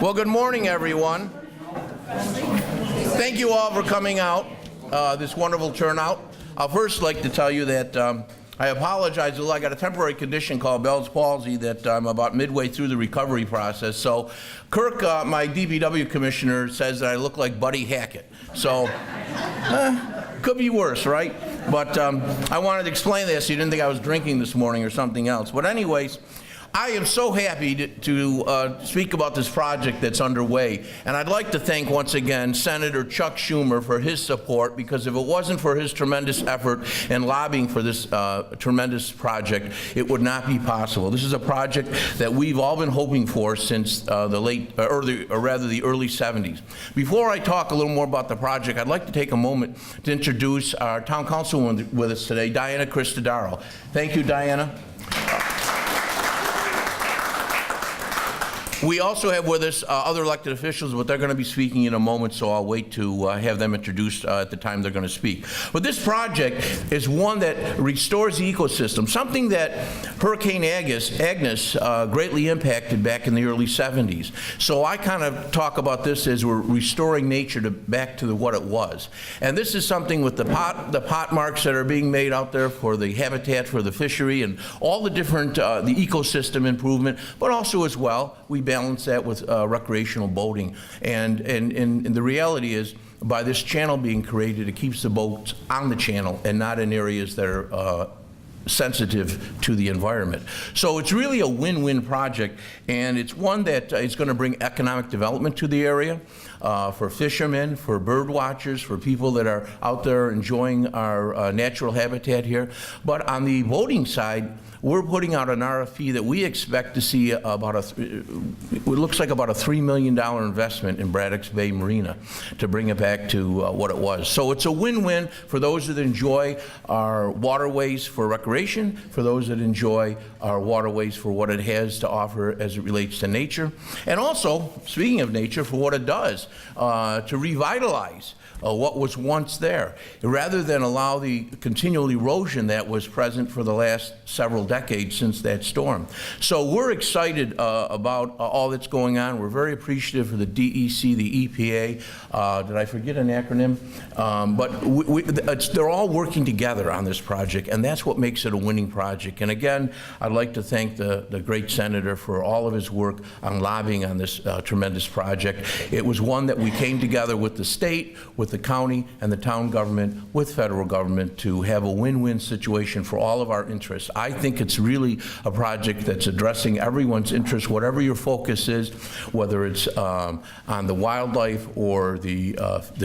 Well, good morning, everyone. Thank you all for coming out, this wonderful turnout. I'll first like to tell you that I apologize. I got a temporary condition called Bell's palsy that I'm about midway through the recovery process. So Kirk, my DPW commissioner, says that I look like Buddy Hackett. So could be worse, right? But I wanted to explain this so you didn't think I was drinking this morning or something else. But anyways, I am so happy to speak about this project that's underway. And I'd like to thank once again Senator Chuck Schumer for his support, because if it wasn't for his tremendous effort and lobbying for this tremendous project, it would not be possible. This is a project that we've all been hoping for since the early 70s. Before I talk a little more about the project, I'd like to take a moment to introduce our town councilwoman with us today, Diana Cristodaro. Thank you, Diana. We also have with us other elected officials, but they're going to be speaking in a moment, so I'll wait to have them introduced at the time they're going to speak. But this project is one that restores the ecosystem, something that Hurricane Agnes greatly impacted back in the early 70s. So I kind of talk about this as we're restoring nature back to what it was. And this is something with the pot marks that are being made out there for the habitat for the fishery and all the different, the ecosystem improvement, but also as well, we balance that with recreational boating. And the reality is, by this channel being created, it keeps the boats on the channel and not in areas that are sensitive to the environment. So it's really a win-win project, and it's one that is going to bring economic development to the area for fishermen, for bird watchers, for people that are out there enjoying our natural habitat here. But on the boating side, we're putting out an RFP that we expect to see about it looks like about a $3 million investment in Braddock Bay Marina to bring it back to what it was. So it's a win-win for those that enjoy our waterways for recreation, for those that enjoy our waterways for what it has to offer as it relates to nature, and also, speaking of nature, for what it does to revitalize what was once there, rather than allow the continual erosion that was present for the last several decades since that storm. So we're excited about all that's going on. We're very appreciative for the DEC, the EPA. Did I forget an acronym? But they're all working together on this project, and that's what makes it a winning project. And again, I'd like to thank the great senator for all of his work on lobbying on this tremendous project. It was one that we came together with the state, with the county and the town government, with federal government, to have a win-win situation for all of our interests. I think it's really a project that's addressing everyone's interests, whatever your focus is, whether it's on the wildlife or the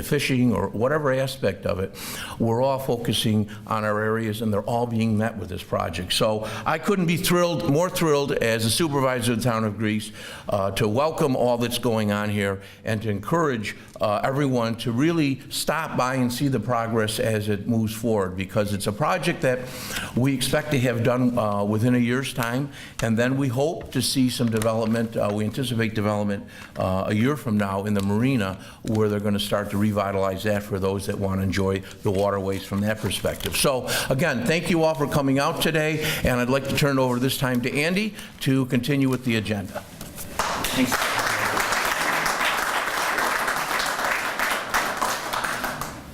fishing or whatever aspect of it. We're all focusing on our areas, and they're all being met with this project. So I couldn't be more thrilled as a supervisor of the town of Greece to welcome all that's going on here and to encourage everyone to really stop by and see the progress as it moves forward, because it's a project that we expect to have done within a year's time, and then we hope to see some development. We anticipate development a year from now in the marina, where they're going to start to revitalize that for those that want to enjoy the waterways from that perspective. So again, thank you all for coming out today, and I'd like to turn it over this time to Andy to continue with the agenda. Thanks.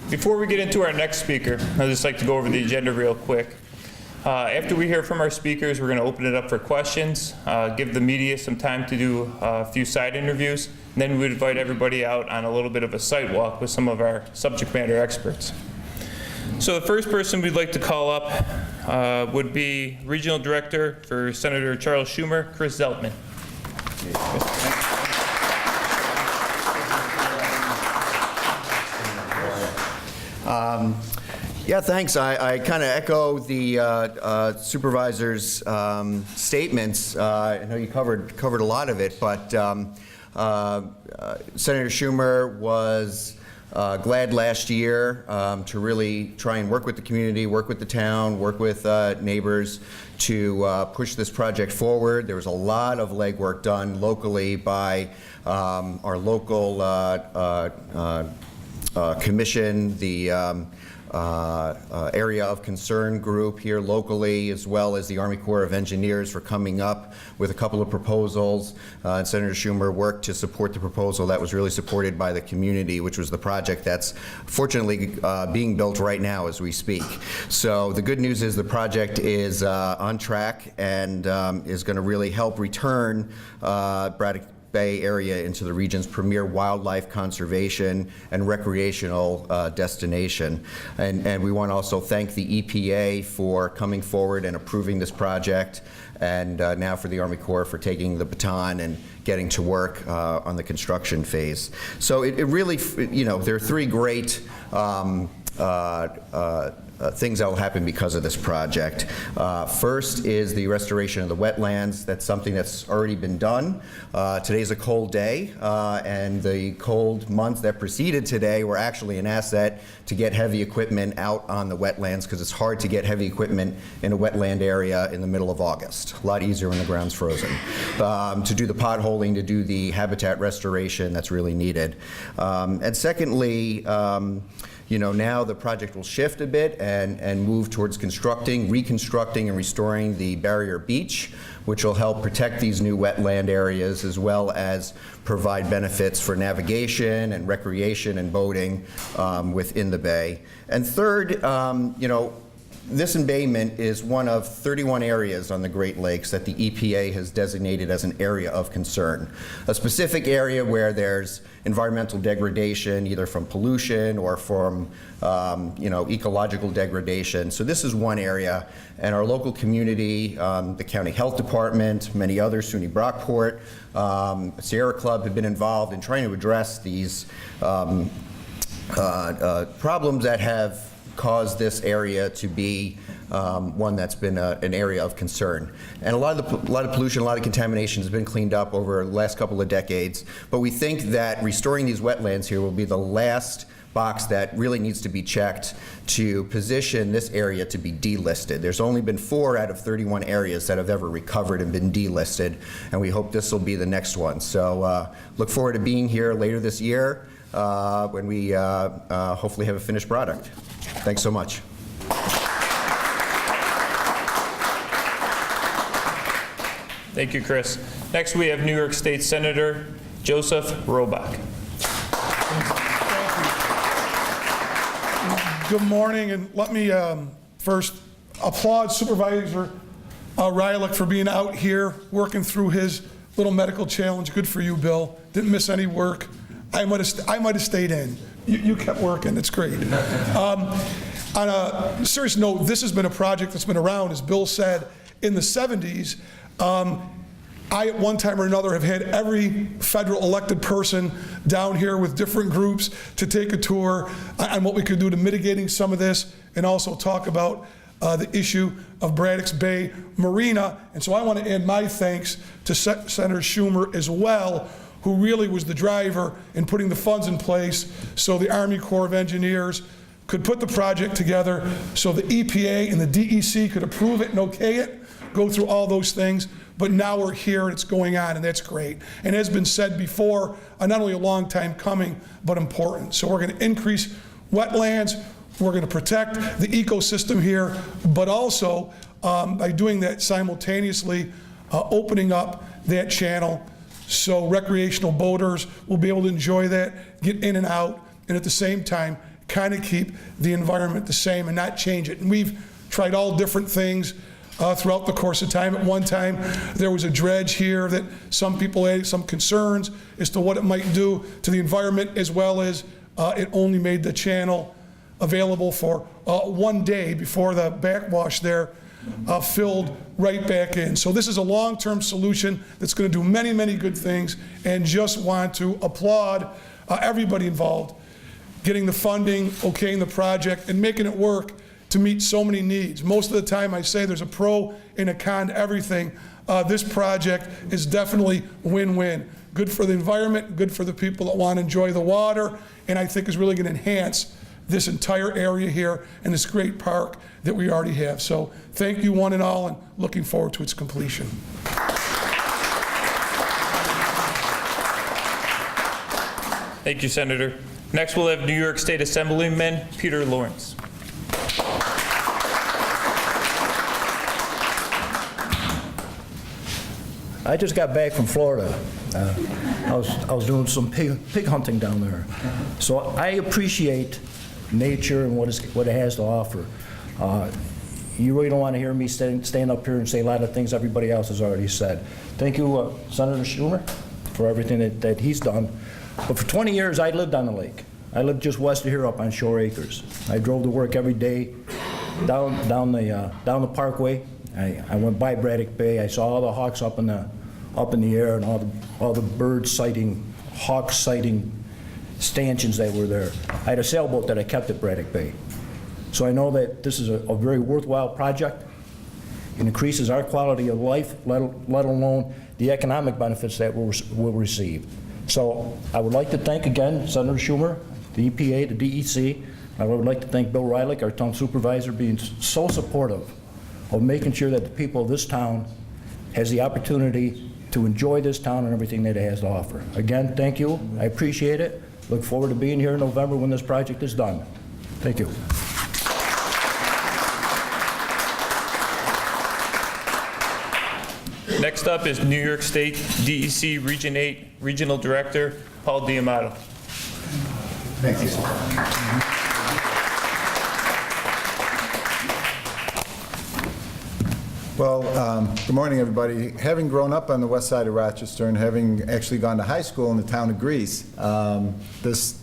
Before we get into our next speaker, I'd just like to go over the agenda real quick. After we hear from our speakers, we're going to open it up for questions, give the media some time to do a few side interviews, and then we would invite everybody out on a little bit of a site walk with some of our subject matter experts. So the first person we'd like to call up would be Regional Director for Senator Charles Schumer, Chris Zeltman. Yeah, thanks. I kind of echo the supervisor's statements. I know you covered a lot of it, but Senator Schumer was glad last year to really try and work with the community, work with the town, work with neighbors to push this project forward. There was a lot of legwork done locally by our local commission, the area of concern group here locally, as well as the Army Corps of Engineers, for coming up with a couple of proposals. And Senator Schumer worked to support the proposal that was really supported by the community, which was the project that's fortunately being built right now as we speak. So the good news is the project is on track and is going to really help return Braddock Bay area into the region's premier wildlife conservation and recreational destination. And we want to also thank the EPA for coming forward and approving this project, and now for the Army Corps for taking the baton and getting to work on the construction phase. So it really, you know, there are three great things that will happen because of this project. First is the restoration of the wetlands. That's something that's already been done. Today's a cold day, and the cold months that preceded today were actually an asset to get heavy equipment out on the wetlands, because it's hard to get heavy equipment in a wetland area in the middle of August. A lot easier when the ground's frozen. To do the potholing, to do the habitat restoration that's really needed. And secondly, you know, now the project will shift a bit and move towards reconstructing and restoring the barrier beach, which will help protect these new wetland areas, as well as provide benefits for navigation and recreation and boating within the bay. And third, you know, this embayment is one of 31 areas on the Great Lakes that the EPA has designated as an area of concern. A specific area where there's environmental degradation, either from pollution or from you know, ecological degradation. So this is one area, and our local community, the County Health Department, many others, SUNY Brockport, Sierra Club, have been involved in trying to address these problems that have caused this area to be one that's been an area of concern. And a lot of pollution, a lot of contamination has been cleaned up over the last couple of decades. But we think that restoring these wetlands here will be the last box that really needs to be checked to position this area to be delisted. There's only been 4 out of 31 areas that have ever recovered and been delisted, and we hope this will be the next one. So look forward to being here later this year when we hopefully have a finished product. Thanks so much. Thank you, Chris. Next, we have New York State Senator Joseph Robach. Good morning, and let me first applaud Supervisor Rylick for being out here working through his little medical challenge. Good for you, Bill. Didn't miss any work. I might have stayed in. You kept working. It's great. On a serious note, this has been a project that's been around, as Bill said, in the 70s. I, at one time or another, have had every federal elected person down here with different groups to take a tour on what we could do to mitigating some of this, and also talk about the issue of Braddock Bay Marina. And so I want to add my thanks to Senator Schumer as well, who really was the driver in putting the funds in place so the Army Corps of Engineers could put the project together, so the EPA and the DEC could approve it and okay it, go through all those things. But now we're here and it's going on, and that's great. And as been said before, not only a long time coming, but important. So we're going to increase wetlands, we're going to protect the ecosystem here, but also by doing that simultaneously, opening up that channel so recreational boaters will be able to enjoy that, get in and out, and at the same time kind of keep the environment the same and not change it. And we've tried all different things throughout the course of time. At one time, there was a dredge here that some people had some concerns as to what it might do to the environment, as well as it only made the channel available for 1 day before the backwash there filled right back in. So this is a long-term solution that's going to do many, many good things, and just want to applaud everybody involved, getting the funding, okaying the project, and making it work to meet so many needs. Most of the time I say there's a pro and a con to everything. This project is definitely win-win. Good for the environment, good for the people that want to enjoy the water, and I think is really going to enhance this entire area here and this great park that we already have. So thank you one and all, and looking forward to its completion. Thank you, Senator. Next, we'll have New York State Assemblyman Peter Lawrence. I just got back from Florida. I was doing some pig hunting down there. So I appreciate nature and what it has to offer. You really don't want to hear me stand up here and say a lot of things everybody else has already said. Thank you, Senator Schumer, for everything that he's done. But for 20 years, I lived on the lake. I lived just west of here up on Shore Acres. I drove to work every day down the parkway. I went by Braddock Bay. I saw all the hawks up in the air and all the bird sighting, hawk sighting stanchions that were there. I had a sailboat that I kept at Braddock Bay. So I know that this is a very worthwhile project. It increases our quality of life, let alone the economic benefits that we'll receive. So I would like to thank again Senator Schumer, the EPA, the DEC. I would like to thank Bill Rylick, our town supervisor, being so supportive of making sure that the people of this town has the opportunity to enjoy this town and everything that it has to offer. Again, thank you. I appreciate it. Look forward to being here in November when this project is done. Thank you. Next up is New York State DEC Region 8 Regional Director, Paul D'Amato. Thank you. Well, good morning, everybody. Having grown up on the west side of Rochester and having actually gone to high school in the town of Greece, this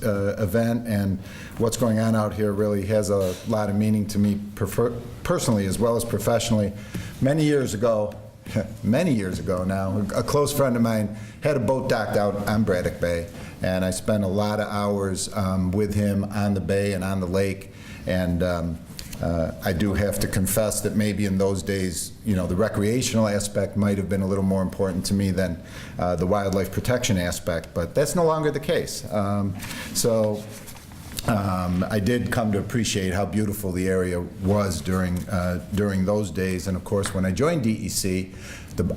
event and what's going on out here really has a lot of meaning to me personally as well as professionally. Many years ago now, a close friend of mine had a boat docked out on Braddock Bay, and I spent a lot of hours with him on the bay and on the lake. And I do have to confess that maybe in those days, you know, the recreational aspect might have been a little more important to me than the wildlife protection aspect, but that's no longer the case. I did come to appreciate how beautiful the area was during those days. And of course, when I joined DEC,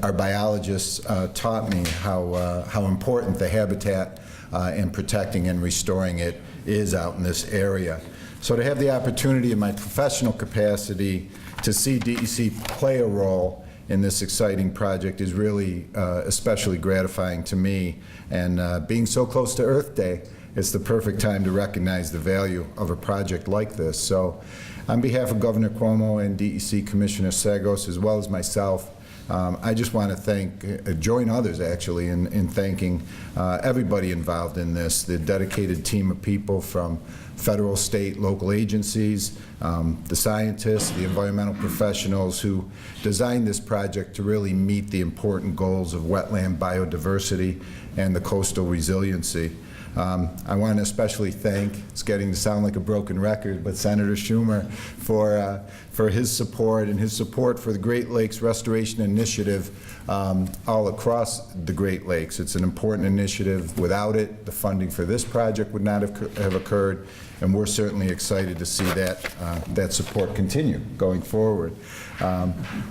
our biologists taught me how important the habitat and protecting and restoring it is out in this area. So to have the opportunity in my professional capacity to see DEC play a role in this exciting project is really especially gratifying to me. And being so close to Earth Day, it's the perfect time to recognize the value of a project like this. So on behalf of Governor Cuomo and DEC Commissioner Sagos, as well as myself, I just want to join others actually in thanking everybody involved in this, the dedicated team of people from federal, state, local agencies, the scientists, the environmental professionals who designed this project to really meet the important goals of wetland biodiversity and the coastal resiliency. I want to especially thank, it's getting to sound like a broken record, but Senator Schumer for his support and his support for the Great Lakes Restoration Initiative all across the Great Lakes. It's an important initiative. Without it, the funding for this project would not have occurred, and we're certainly excited to see that support continue going forward.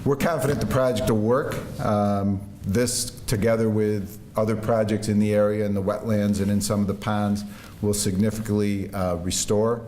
We're confident the project will work. This, together with other projects in the area, in the wetlands and in some of the ponds, will significantly restore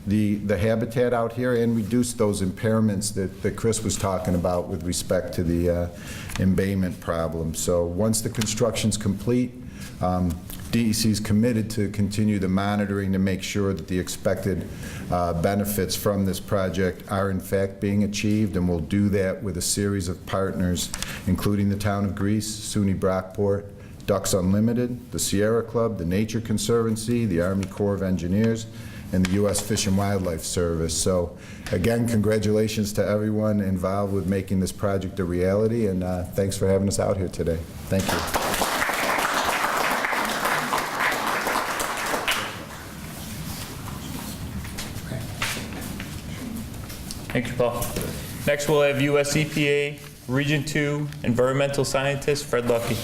the habitat out here and reduce those impairments that Chris was talking about with respect to the embayment problem. So once the construction's complete, DEC is committed to continue the monitoring to make sure that the expected benefits from this project are in fact being achieved, and we'll do that with a series of partners, including the town of Greece, SUNY Brockport, Ducks Unlimited, the Sierra Club, the Nature Conservancy, the Army Corps of Engineers, and the U.S. Fish and Wildlife Service. So again, congratulations to everyone involved with making this project a reality, and thanks for having us out here today. Thank you. Thank you, Paul. Next, we'll have U.S. EPA Region 2 Environmental Scientist Fred Luckey.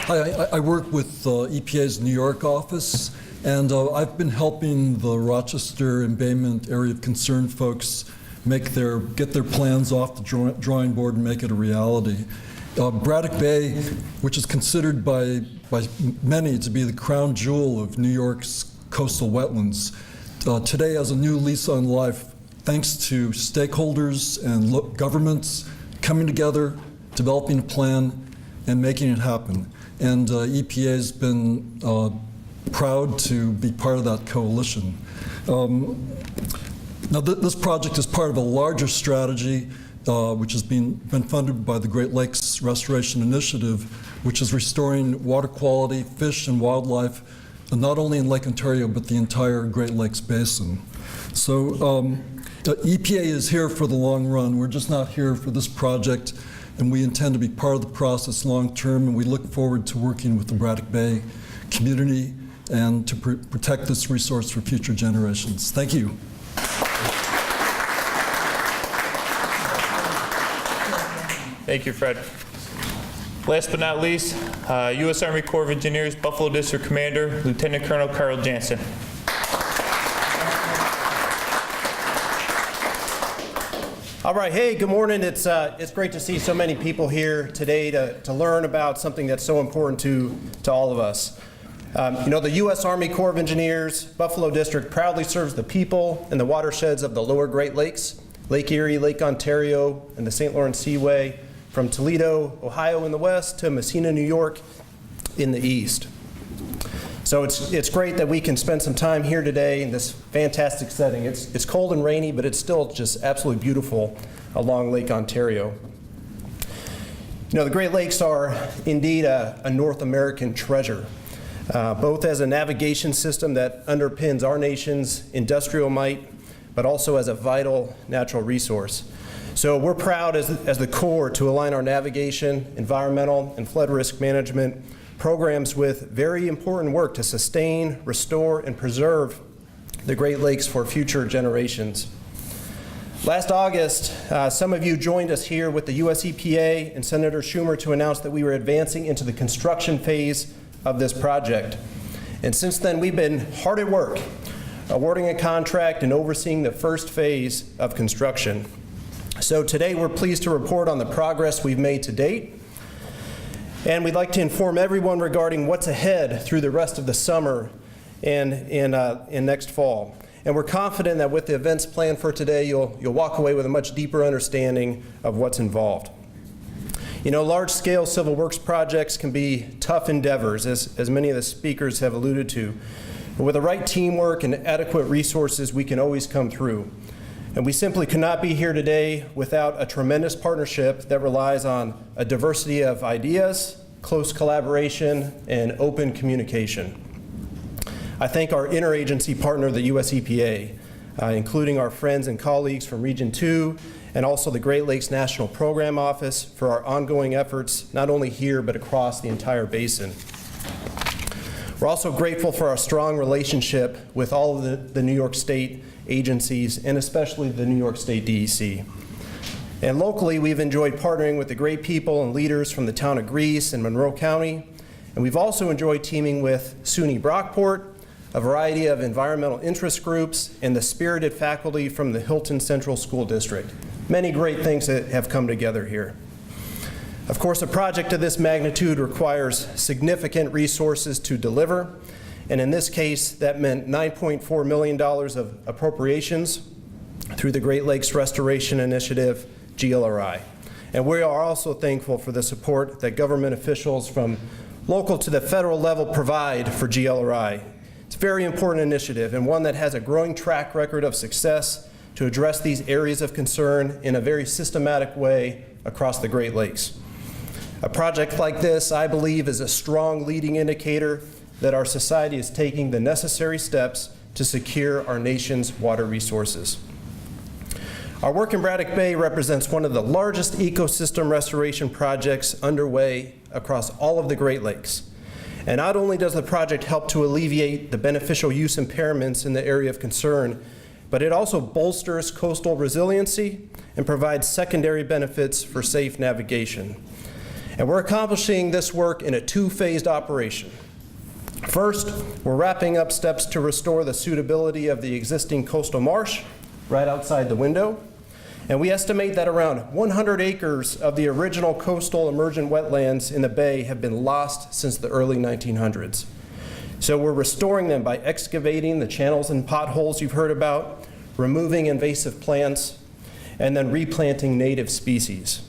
Hi, I work with EPA's New York office, and I've been helping the Rochester Embayment Area of Concern folks get their plans off the drawing board and make it a reality. Braddock Bay, which is considered by many to be the crown jewel of New York's coastal wetlands, today has a new lease on life thanks to stakeholders and governments coming together, developing a plan, and making it happen. And EPA has been proud to be part of that coalition. Now, this project is part of a larger strategy which has been funded by the Great Lakes Restoration Initiative, which is restoring water quality, fish, and wildlife, not only in Lake Ontario, but the entire Great Lakes Basin. So EPA is here for the long run. We're just not here for this project, and we intend to be part of the process long term, and we look forward to working with the Braddock Bay community and to protect this resource for future generations. Thank you. Thank you, Fred. Last but not least, U.S. Army Corps of Engineers, Buffalo District Commander, Lieutenant Colonel Carl Jansen. All right, hey, good morning. It's great to see so many people here today to learn about something that's so important to all of us. You know, the U.S. Army Corps of Engineers, Buffalo District proudly serves the people and the watersheds of the lower Great Lakes, Lake Erie, Lake Ontario, and the St. Lawrence Seaway, from Toledo, Ohio in the west to Messina, New York in the east. So it's great that we can spend some time here today in this fantastic setting. It's cold and rainy, but it's still just absolutely beautiful along Lake Ontario. You know, the Great Lakes are indeed a North American treasure, both as a navigation system that underpins our nation's industrial might, but also as a vital natural resource. So we're proud as the Corps to align our navigation, environmental, and flood risk management programs with very important work to sustain, restore, and preserve the Great Lakes for future generations. Last August, some of you joined us here with the US EPA and Senator Schumer to announce that we were advancing into the construction phase of this project. And since then, we've been hard at work, awarding a contract and overseeing the first phase of construction. So today we're pleased to report on the progress we've made to date, and we'd like to inform everyone regarding what's ahead through the rest of the summer and next fall. And we're confident that with the events planned for today, you'll walk away with a much deeper understanding of what's involved. You know, large-scale civil works projects can be tough endeavors, as many of the speakers have alluded to. But with the right teamwork and adequate resources, we can always come through. And we simply could not be here today without a tremendous partnership that relies on a diversity of ideas, close collaboration, and open communication. I thank our interagency partner, the US EPA, including our friends and colleagues from Region 2 and also the Great Lakes National Program Office for our ongoing efforts, not only here but across the entire basin. We're also grateful for our strong relationship with all of the New York State agencies, and especially the New York State DEC. And locally, we've enjoyed partnering with the great people and leaders from the town of Greece and Monroe County, and we've also enjoyed teaming with SUNY Brockport, a variety of environmental interest groups, and the spirited faculty from the Hilton Central School District. Many great things that have come together here. Of course, a project of this magnitude requires significant resources to deliver, and in this case, that meant $9.4 million of appropriations through the Great Lakes Restoration Initiative, GLRI. And we are also thankful for the support that government officials from local to the federal level provide for GLRI. It's a very important initiative and one that has a growing track record of success to address these areas of concern in a very systematic way across the Great Lakes. A project like this, I believe, is a strong leading indicator that our society is taking the necessary steps to secure our nation's water resources. Our work in Braddock Bay represents one of the largest ecosystem restoration projects underway across all of the Great Lakes. And not only does the project help to alleviate the beneficial use impairments in the area of concern, but it also bolsters coastal resiliency and provides secondary benefits for safe navigation. And we're accomplishing this work in a two-phased operation. First, we're wrapping up steps to restore the suitability of the existing coastal marsh right outside the window. And we estimate that around 100 acres of the original coastal emergent wetlands in the bay have been lost since the early 1900s. So we're restoring them by excavating the channels and potholes you've heard about, removing invasive plants, and then replanting native species.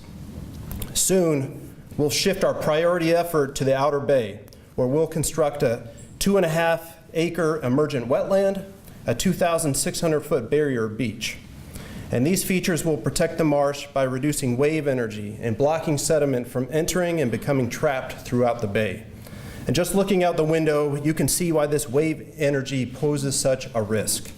Soon, we'll shift our priority effort to the outer bay, where we'll construct a 2.5-acre emergent wetland, a 2,600-foot barrier beach. And these features will protect the marsh by reducing wave energy and blocking sediment from entering and becoming trapped throughout the bay. And just looking out the window, you can see why this wave energy poses such a risk.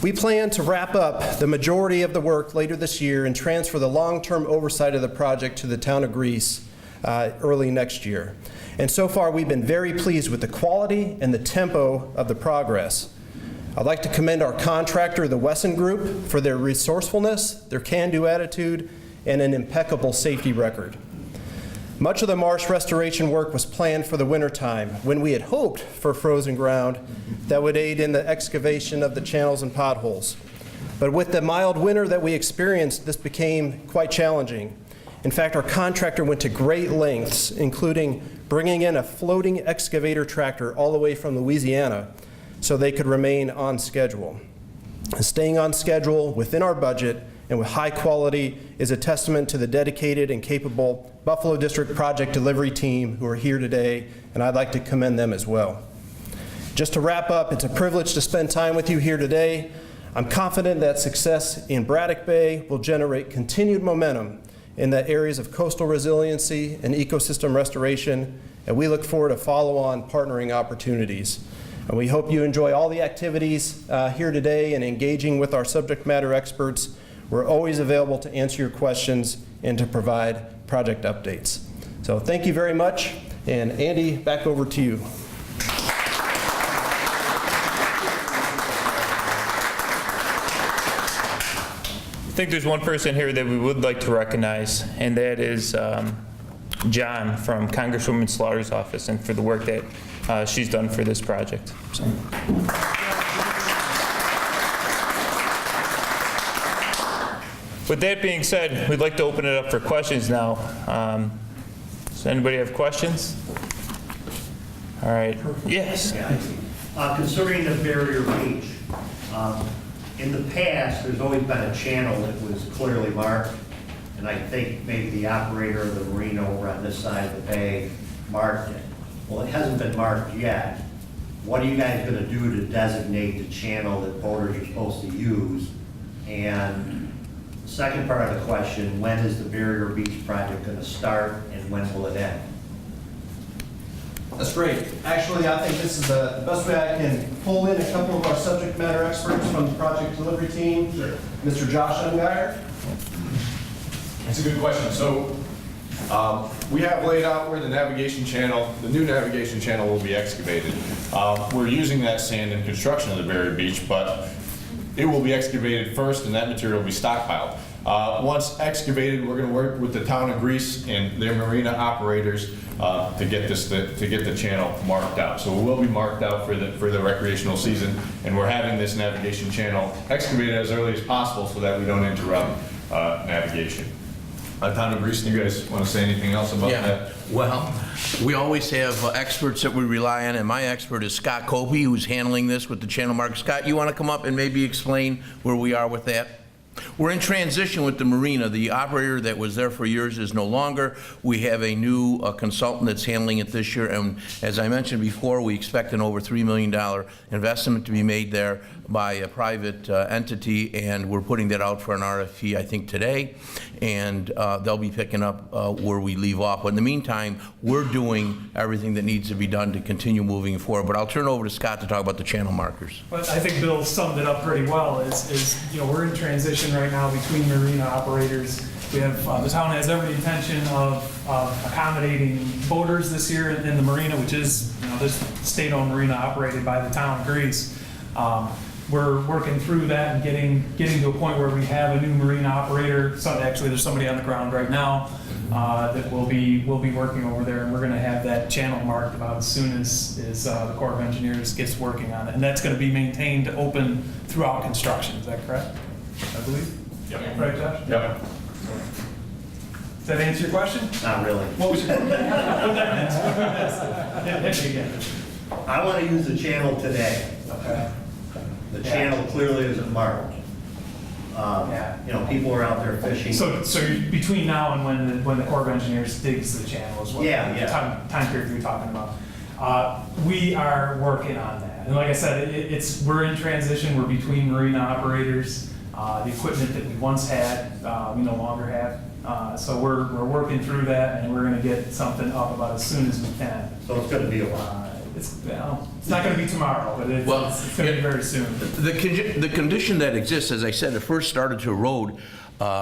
We plan to wrap up the majority of the work later this year and transfer the long-term oversight of the project to the town of Greece early next year. And so far, we've been very pleased with the quality and the tempo of the progress. I'd like to commend our contractor, the Wesson Group, for their resourcefulness, their can-do attitude, and an impeccable safety record. Much of the marsh restoration work was planned for the wintertime, when we had hoped for frozen ground that would aid in the excavation of the channels and potholes. But with the mild winter that we experienced, this became quite challenging. In fact, our contractor went to great lengths, including bringing in a floating excavator tractor all the way from Louisiana so they could remain on schedule. Staying on schedule within our budget and with high quality is a testament to the dedicated and capable Buffalo District Project Delivery team who are here today, and I'd like to commend them as well. Just to wrap up, it's a privilege to spend time with you here today. I'm confident that success in Braddock Bay will generate continued momentum in the areas of coastal resiliency and ecosystem restoration, and we look forward to follow-on partnering opportunities. And we hope you enjoy all the activities here today and engaging with our subject matter experts. We're always available to answer your questions and to provide project updates. So thank you very much. And Andy, back over to you. I think there's one person here that we would like to recognize, and that is John from Congresswoman Slaughter's office, and for the work that she's done for this project. So. With that being said, we'd like to open it up for questions now. Does anybody have questions? All right. Yes. Concerning the barrier beach, in the past, there's always been a channel that was clearly marked, and I think maybe the operator of the marina over on this side of the bay marked it. Well, it hasn't been marked yet. What are you guys going to do to designate the channel that boaters are supposed to use? And the second part of the question, when is the barrier beach project going to start, and when will it end? That's great. Actually, I think this is the best way I can pull in a couple of our subject matter experts from the project delivery team. Sure. Mr. Josh Ungeier. That's a good question. So we have laid out where the navigation channel, the new navigation channel will be excavated. We're using that sand in construction of the barrier beach, but it will be excavated first and that material will be stockpiled. Once excavated, we're going to work with the town of Greece and their marina operators to get the channel marked out. So it will be marked out for the recreational season, and we're having this navigation channel excavated as early as possible so that we don't interrupt navigation. Town of Greece, do you guys want to say anything else about that? Well, we always have experts that we rely on, and my expert is Scott Copey, who's handling this with the channel mark. Scott, you want to come up and maybe explain where we are with that? We're in transition with the marina. The operator that was there for years is no longer. We have a new consultant that's handling it this year, and as I mentioned before, we expect an over $3 million investment to be made there by a private entity, and we're putting that out for an RFP, I think, today, and they'll be picking up where we leave off. But in the meantime, we're doing everything that needs to be done to continue moving forward. But I'll turn it over to Scott to talk about the channel markers. Well, I think Bill summed it up pretty well. We're in transition right now between marina operators. We have the town has every intention of accommodating boaters this year in the marina, which is this state-owned marina operated by the town of Greece. We're working through that and getting to a point where we have a new marina operator. So actually, there's somebody on the ground right now that will be working over there, and we're going to have that channel marked about as soon as the Corps of Engineers gets working on it, and that's going to be maintained open throughout construction. Is that correct? I believe. Yep. Right, Josh? Yep. Does that answer your question? Not really. What was your, what that hit me again. I want to use the channel today. Okay. The channel clearly isn't marked. You know, people are out there fishing. So between now and when the Corps of Engineers digs the channel is what Yeah, the yeah. time period you're talking about. We are working on that. And like I said, we're in transition. We're between marina operators. The equipment that we once had, we no longer have. So we're working through that, and we're going to get something up about as soon as we can. So it's going to be a while. It's not going to be tomorrow, but it's going to be very soon. The condition that exists, as I said, it first started to erode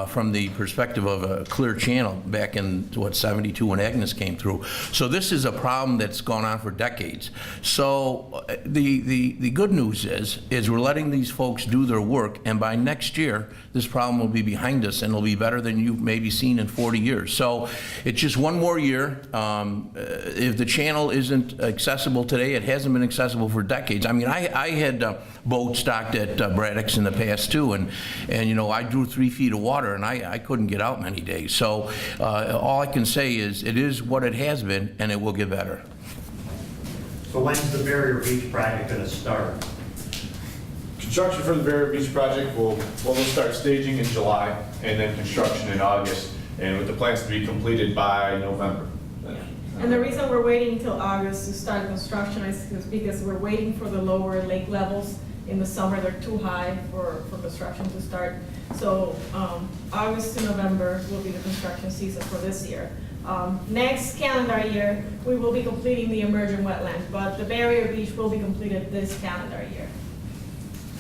from the perspective of a clear channel back in, 72 when Agnes came through. So this is a problem that's gone on for decades. So the good news is we're letting these folks do their work, and by next year, this problem will be behind us, and it'll be better than you've maybe seen in 40 years. So it's just one more year. If the channel isn't accessible today, it hasn't been accessible for decades. I mean, I had boats stocked at Braddock's in the past too, and you know, I drew 3 feet of water, and I couldn't get out many days. So all I can say is it is what it has been, and it will get better. So when's the Barrier Beach project going to start? Construction for the Barrier Beach project we'll start staging in July, and then construction in August, and with the plans to be completed by November. And the reason we're waiting until August to start construction is because we're waiting for the lower lake levels. In the summer, they're too high for construction to start. So August to November will be the construction season for this year. Next calendar year, we will be completing the emerging wetland, but the Barrier Beach will be completed this calendar year.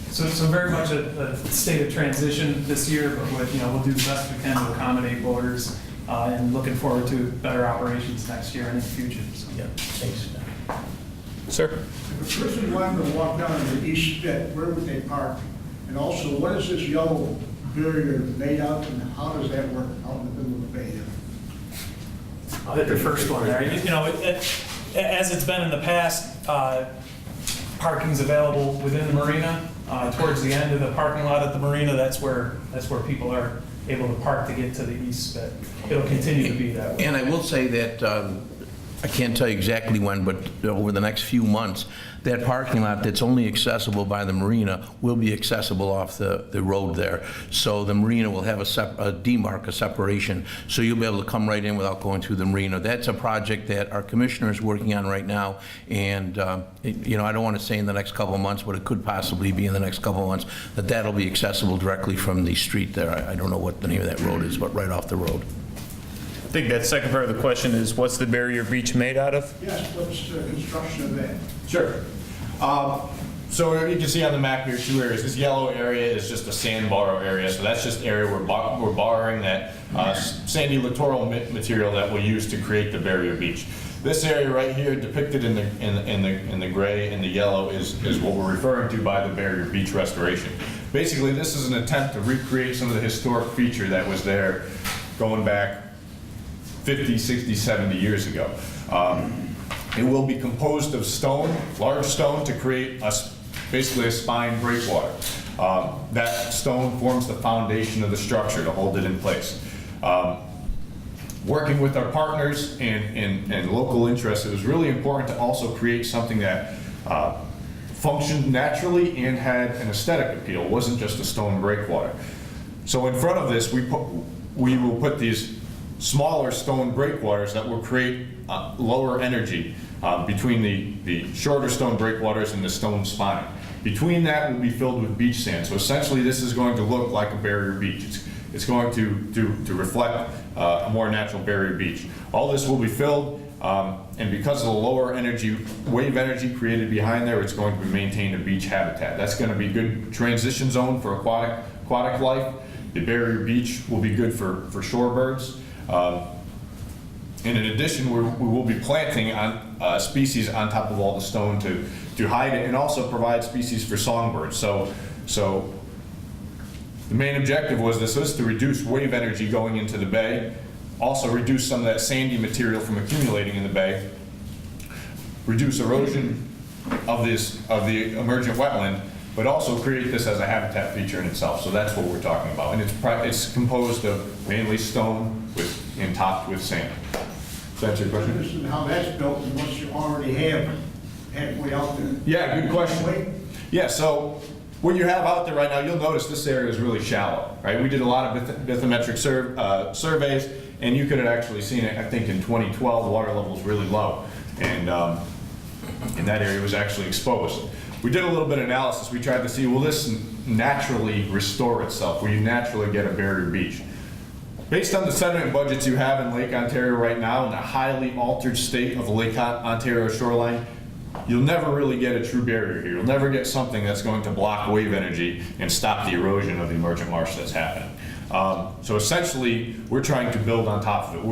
So very much a state of transition this year, but we'll do the best we can to accommodate boaters, and looking forward to better operations next year and in the future. So. Yeah, thanks. Sir? If a person wanted to walk down to the east spit, where would they park? And also, what is this yellow barrier made out, and how does that work out in the middle of the bay? I'll hit the first one there. As it's been in the past, parking's available within the marina. Towards the end of the parking lot at the marina, that's where people are able to park to get to the east spit. It'll continue to be that way. And I will say that, I can't tell you exactly when, but over the next few months, that parking lot that's only accessible by the marina will be accessible off the road there. So the marina will have a demarc, a separation, so you'll be able to come right in without going through the marina. That's a project that our commissioner is working on right now, and I don't want to say in the next couple of months, but it could possibly be in the next couple of months, that'll be accessible directly from the street there. I don't know what the name of that road is, but right off the road. I think that second part of the question is, what's the Barrier Beach made out of? Yes, what's the construction of that? Sure. So you can see on the map here 2 areas. This yellow area is just a sandbar area, so that's just area we're borrowing that sandy littoral material that we'll use to create the Barrier Beach. This area right here, depicted in the gray and the yellow, is what we're referring to by the Barrier Beach restoration. Basically, this is an attempt to recreate some of the historic feature that was there going back 50, 60, 70 years ago. It will be composed of stone, large stone, to create basically a spine breakwater. That stone forms the foundation of the structure to hold it in place. Working with our partners and local interests, it was really important to also create something that functioned naturally and had an aesthetic appeal. It wasn't just a stone breakwater. So in front of this, we will put these smaller stone breakwaters that will create lower energy between the shorter stone breakwaters and the stone spine. Between that will be filled with beach sand. So essentially this is going to look like a barrier beach. It's going to reflect a more natural barrier beach. All this will be filled, and because of the lower energy, wave energy created behind there, it's going to maintain a beach habitat. That's going to be good transition zone for aquatic life. The barrier beach will be good for shorebirds. And in addition, we will be planting on species on top of all the stone to hide it, and also provide species for songbirds. So the main objective was to reduce wave energy going into the bay, also reduce some of that sandy material from accumulating in the bay, reduce erosion of the emergent wetland, but also create this as a habitat feature in itself. So that's what we're talking about. And it's composed of mainly stone and topped with sand. Does that answer your question? Interested in how that's built and what you already have halfway out there. Yeah, good question. Yeah, so what you have out there right now, you'll notice this area is really shallow, right? We did a lot of bathymetric surveys, and you could have actually seen it, I think in 2012, the water level was really low, and that area was actually exposed. We did a little bit of analysis. We tried to see, will this naturally restore itself? Will you naturally get a barrier beach? Based on the sediment budgets you have in Lake Ontario right now and the highly altered state of the Lake Ontario shoreline, you'll never really get a true barrier here. You'll never get something that's going to block wave energy and stop the erosion of the emergent marsh that's happening. So essentially, we're trying to build on top of it.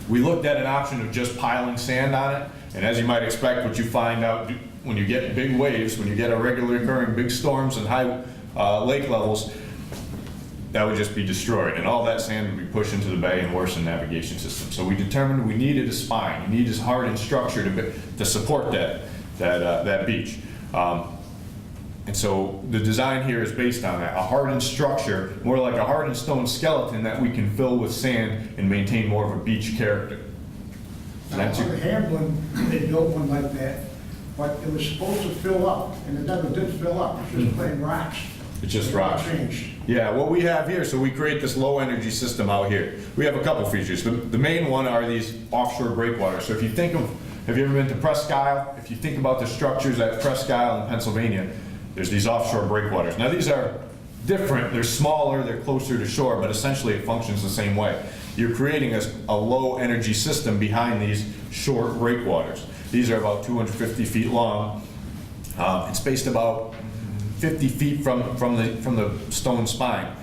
We looked at an option of just piling sand on it, and as you might expect, what you find out when you get big waves, when you get a regularly occurring big storms and high lake levels, that would just be destroyed, and all that sand would be pushed into the bay and worsen navigation system. So we determined we needed a spine. You need this hardened structure to support that beach. And so the design here is based on that, a hardened structure, more like a hardened stone skeleton that we can fill with sand and maintain more of a beach character. Now, in Hamlin, they built one like that, but it was supposed to fill up, and it never did fill up. It was just plain rocks. It's just rocks. Changed. Yeah, what we have here, so we create this low energy system out here. We have a couple features. The main one are these offshore breakwaters. So if you think of, have you ever been to Presque Isle? If you think about the structures at Presque Isle in Pennsylvania, there's these offshore breakwaters. Now these are different, they're smaller, they're closer to shore, but essentially it functions the same way. You're creating a low energy system behind these short breakwaters. These are about 250 feet long. It's spaced about 50 feet from the stone spine.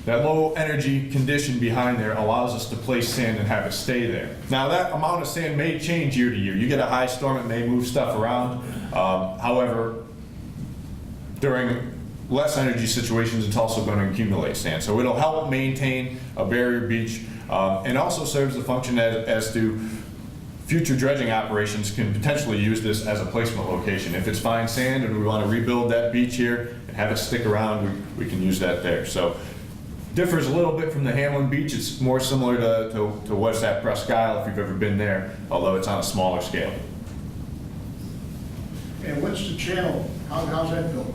That low energy condition behind there allows us to place sand and have it stay there. Now that amount of sand may change year to year. You get a high storm, it may move stuff around. However, during less energy situations, it's also going to accumulate sand. So it'll help maintain a barrier beach, and also serves the function as to future dredging operations can potentially use this as a placement location. If it's fine sand and we want to rebuild that beach here and have it stick around, we can use that there. So differs a little bit from the Hamlin Beach. It's more similar to what's at Presque Isle if you've ever been there, although it's on a smaller scale. And what's the channel? How's that built?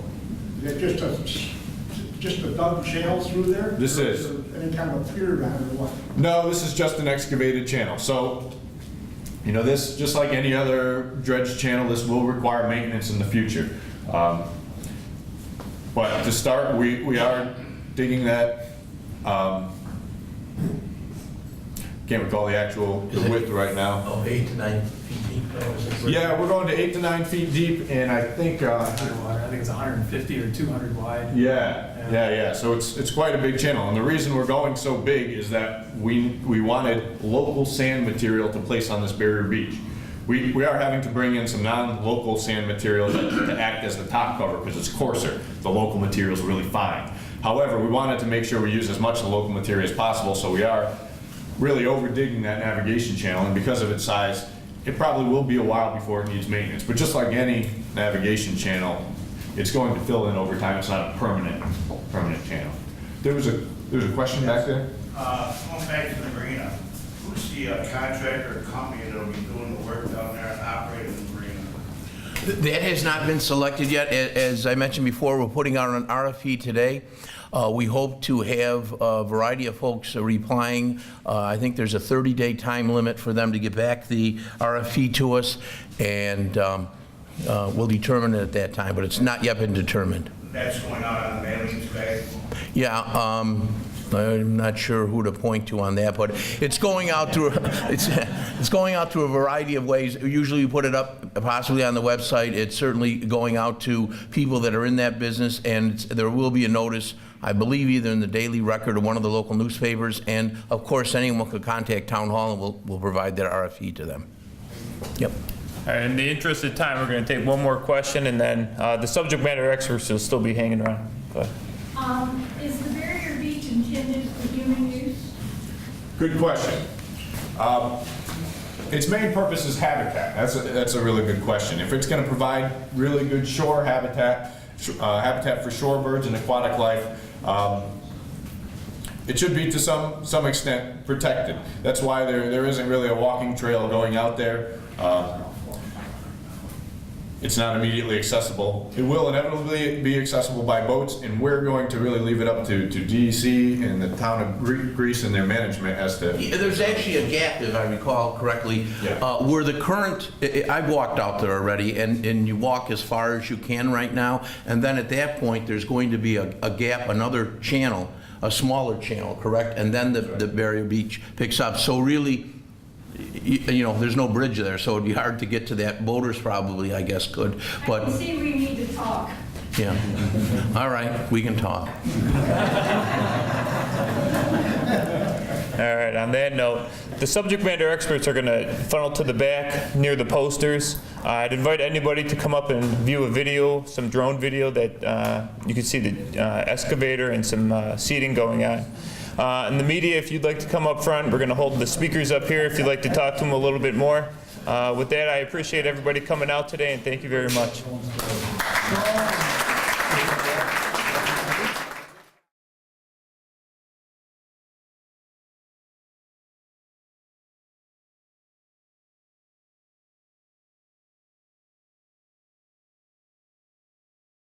Is that just a dug channel through there? This is. Any kind of pier on it or what? No, this is just an excavated channel. So, you know, this, just like any other dredge channel, this will require maintenance in the future. But to start, we are digging that, can't recall the actual width right now. Oh, 8 to 9 feet deep. Yeah, we're going to 8 to 9 feet deep, and I think I think it's 150 or 200 wide. yeah. So it's quite a big channel, and the reason we're going so big is that we wanted local sand material to place on this barrier beach. We are having to bring in some non-local sand material to act as the top cover because it's coarser. The local material is really fine. However, we wanted to make sure we use as much of the local material as possible, so we are really over digging that navigation channel, and because of its size, it probably will be a while before it needs maintenance. But just like any navigation channel, it's going to fill in over time. It's not a permanent channel. There was a question back there? Going back to the marina, who's the contractor or company that'll be doing the work down there and operating the marina? That has not been selected yet. As I mentioned before, we're putting out an RFP today. We hope to have a variety of folks replying. I think there's a 30-day time limit for them to get back the RFP to us, and we'll determine it at that time, but it's not yet been determined. That's going out on the mailing today? Yeah, I'm not sure who to point to on that, but it's going out through it's going out through a variety of ways. Usually we put it up possibly on the website. It's certainly going out to people that are in that business, and there will be a notice, I believe, either in the Daily Record or one of the local newspapers, and of course anyone could contact Town Hall and we'll provide that RFP to them. Yep. All right, in the interest of time, we're going to take one more question, and then the subject matter experts will still be hanging around. Go ahead. Is the barrier beach intended for human use? Good question. its main purpose is habitat. That's a really good question. If it's going to provide really good shore habitat, habitat for shorebirds and aquatic life, it should be to some extent protected. That's why there isn't really a walking trail going out there. It's not immediately accessible. It will inevitably be accessible by boats, and we're going to really leave it up to DEC and the town of Greece and their management as to... There's actually a gap, if I recall correctly, where the current, I've walked out there already, and you walk as far as you can right now, and then at that point, there's going to be a gap, another channel, a smaller channel, correct? And then the barrier beach picks up. So really, you know, there's no bridge there, so it'd be hard to get to that. Boaters probably, I guess, could, but... I see we need to talk. Yeah. All right, we can talk. All right, on that note, the subject matter experts are going to funnel to the back near the posters. I'd invite anybody to come up and view a video, some drone video that you can see the excavator and some seeding going on. And the media, if you'd like to come up front, we're going to hold the speakers up here if you'd like to talk to them a little bit more. With that, I appreciate everybody coming out today, and thank you very much.